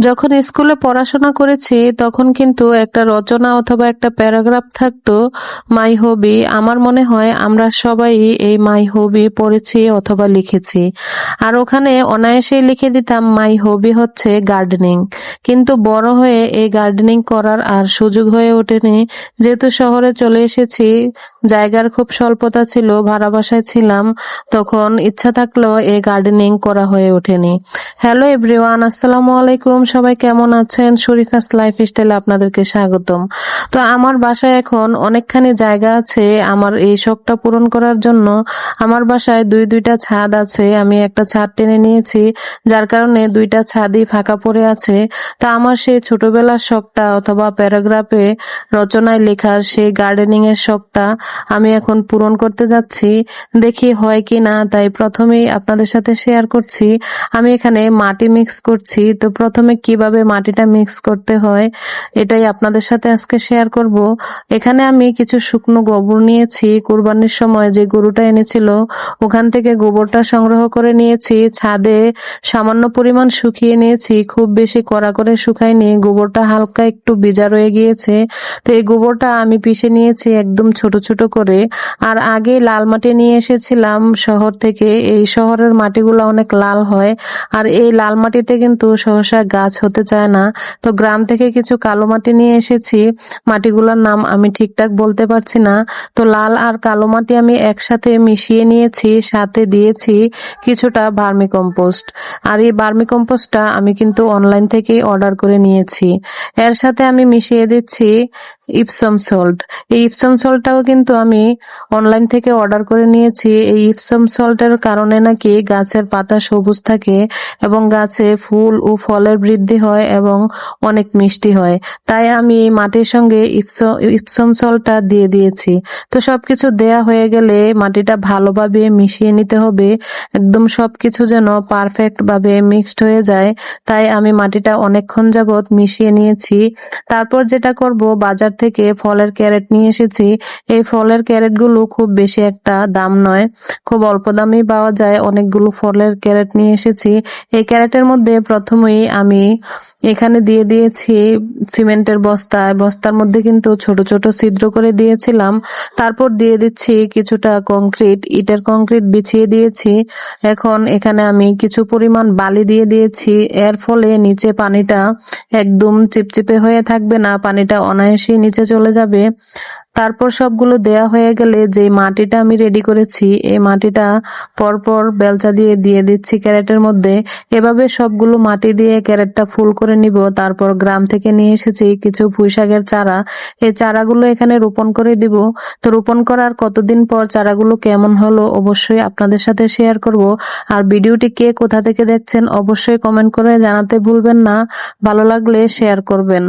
যখন স্কুলে পড়াশোনা করেছি তখন কিন্তু একটা রচনা অথবা একটা প্যারাগ্রাফ থাকতো মাই হবি। আমার মনে হয় আমরা সবাই এই মাই হবি পড়েছি অথবা লিখেছি। আর ওখানে অনায়াসেই লিখে দিতাম মাই হবি হচ্ছে গার্ডেনিং। কিন্তু বড় হয়ে এই গার্ডেনিং করার আর সুযোগ হয়ে ওঠেনি, যেহেতু শহরে চলে এসেছি। জায়গার খুব স্বল্পতা ছিল, ভাড়া বাসায় ছিলাম, তখন ইচ্ছা থাকলেও এই গার্ডেনিং করা হয়ে ওঠেনি। হ্যালো এভরিওয়ান, আসসালামু আলাইকুম। সবাই কেমন আছেন? শরীফাস লাইফস্টাইলে আপনাদেরকে স্বাগতম। তো আমার বাসায় এখন অনেকখানি জায়গা আছে আমার এই শখটা পূরণ করার জন্য। আমার বাসায় দুইটা ছাদ আছে, আমি একটা ছাদ টেনে নিয়েছি, যার কারণে দুইটা ছাদই ফাঁকা পড়ে আছে। তা আমার সেই ছোটবেলার শখটা অথবা প্যারাগ্রাফে রচনায় লেখার সেই গার্ডেনিং এর শখটা আমি এখন পূরণ করতে যাচ্ছি। দেখি হয় কি না, তাই প্রথমেই আপনাদের সাথে শেয়ার করছি। আমি এখানে মাটি মিক্স করছি। তো প্রথমে কিভাবে মাটিটা মিক্স করতে হয় এটাই আপনাদের সাথে আজকে শেয়ার করব। এখানে আমি কিছু শুকনো গোবর নিয়েছি, কুরবানির সময় যে গরুটা এনেছিল ওখান থেকে গোবরটা সংগ্রহ করে নিয়েছি। ছাদে সামান্য পরিমাণ শুকিয়ে নিয়েছি, খুব বেশি কড়া করে শুকাইনি, গোবরটা হালকা একটু ভিজা রয়ে গিয়েছে। তো এই গোবরটা আমি পিষে নিয়েছি একদম ছোট ছোট করে। আর আগে লাল মাটি নিয়ে এসেছিলাম শহর থেকে, এই শহরের মাটিগুলো অনেক লাল হয়, আর এই লাল মাটিতে কিন্তু সহসা গাছ হতে চায় না। তো গ্রাম থেকে কিছু কালো মাটি নিয়ে এসেছি, মাটিগুলোর নাম আমি ঠিকঠাক বলতে পারছি না। তো লাল আর কালো মাটি আমি একসাথে মিশিয়ে নিয়েছি, সাথে দিয়েছি কিছুটা ভার্মি কম্পোস্ট। আর এই ভার্মি কম্পোস্টটা আমি কিন্তু অনলাইন থেকেই অর্ডার করে নিয়েছি। এর সাথে আমি মিশিয়ে দিচ্ছি ইপসম সল্ট। এই ইপসম সল্টটাও কিন্তু আমি অনলাইন থেকে অর্ডার করে নিয়েছি। এই ইপসম সল্টের কারণে নাকি গাছের পাতা সবুজ থাকে এবং গাছে ফুল ও ফলের বৃদ্ধি হয় এবং অনেক মিষ্টি হয়। তাই আমি এই মাটির সঙ্গে ইপসম সল্টটা দিয়ে দিয়েছি। তো সবকিছু দেয়া হয়ে গেলে মাটিটা ভালোভাবে মিশিয়ে নিতে হবে, একদম সবকিছু যেন পারফেক্ট ভাবে মিক্সড হয়ে যায়। তাই আমি মাটিটা অনেকক্ষণ যাবত মিশিয়ে নিয়েছি। তারপর যেটা করব, বাজার থেকে ফলের ক্যারেট নিয়ে এসেছি। এই ফলের ক্যারেটগুলো খুব বেশি একটা দাম নয়, খুব অল্প দামেই পাওয়া যায়। অনেকগুলো ফলের ক্যারেট নিয়ে এসেছি। এই ক্যারেটের মধ্যে প্রথমেই আমি এখানে দিয়ে দিয়েছি সিমেন্টের বস্তার মধ্যে কিন্তু ছোট ছোট ছিদ্র করে দিয়েছিলাম। তারপর দিয়ে দিচ্ছি কিছুটা কংক্রিট, ইটের কংক্রিট বিছিয়ে দিয়েছি। এখন এখানে আমি কিছু পরিমাণ বালি দিয়ে দিয়েছি। এর ফলে নিচে পানিটা একদম চিপচিপে হয়ে থাকবে না, পানিটা অনায়াসেই নিচে চলে যাবে। তারপর সবগুলো দেয়া হয়ে গেলে যে মাটিটা আমি রেডি করেছি, এই মাটিটা পরপর বেলচা দিয়ে দিয়ে দিচ্ছি ক্যারেটের মধ্যে। এভাবে সবগুলো মাটি দিয়ে ক্যারেটটা ফুল করে নিব। তারপর গ্রাম থেকে নিয়ে এসেছি কিছু পুঁইশাকের চারা, এই চারাগুলো এখানে রোপণ করে দিব। তো রোপণ করার কতদিন পর চারাগুলো কেমন হলো অবশ্যই আপনাদের সাথে শেয়ার করব। আর ভিডিওটি কে কোথা থেকে দেখছেন অবশ্যই কমেন্ট করে জানাতে ভুলবেন না, ভালো লাগলে শেয়ার করবেন।